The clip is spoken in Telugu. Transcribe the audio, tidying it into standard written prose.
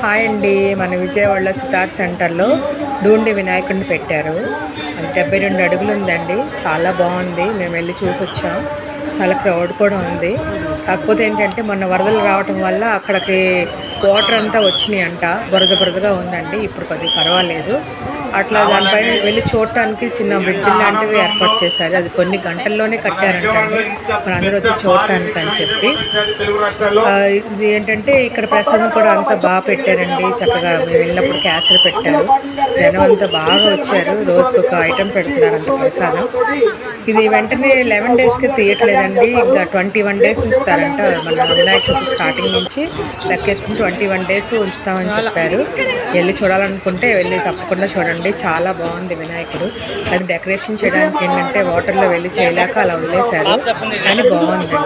హాయ్ అండి. మన విజయవాడలో సితార్ సెంటర్లో డూండి వినాయకుడిని పెట్టారు. అది 72 అడుగులు ఉందండి. చాలా బాగుంది. మేము వెళ్ళి చూసి వచ్చాం. చాలా క్రౌడ్ కూడా ఉంది. కాకపోతే ఏంటంటే మొన్న వరదలు రావటం వల్ల అక్కడికి వాటర్ అంతా వచ్చినాయి అంట. బురద బురదగా ఉందండి. ఇప్పుడు కొద్దిగా పర్వాలేదు. అట్లా దానిపైన వెళ్ళి చూడటానికి చిన్న బ్రిడ్జ్ లాంటివి ఏర్పాటు చేశారు. అది కొన్ని గంటల్లోనే కట్టారంటండి. మన అందరూ వచ్చి చూడటానికి అని చెప్పి. ఇది ఏంటంటే ఇక్కడ ప్రసాదం కూడా అంతా బాగా పెట్టారండి. చక్కగా మేము వెళ్ళినప్పుడు క్యాసలు పెట్టారు. జనం అంతా బాగా వచ్చారు. రోజుకి ఒక ఐటెం పెడుతున్నారు అంత ప్రసాదం. ఇది వెంటనే 11 డేస్కి తీయట్లేదండి. ఇంకా 21 డేస్ ఉంచుతారంట. మన వినాయక చవితి స్టార్టింగ్ నుంచి లెక్కేసుకుని 21 డేస్ ఉంచుతామని చెప్పారు. వెళ్ళి చూడాలనుకుంటే వెళ్ళి తప్పకుండా చూడండి. చాలా బాగుంది వినాయకుడు. అది డెకరేషన్ చేయడానికి ఏంటంటే వాటర్లో వెళ్ళి చేయలేక అలా వదిలేశారు, కానీ బాగుందండి.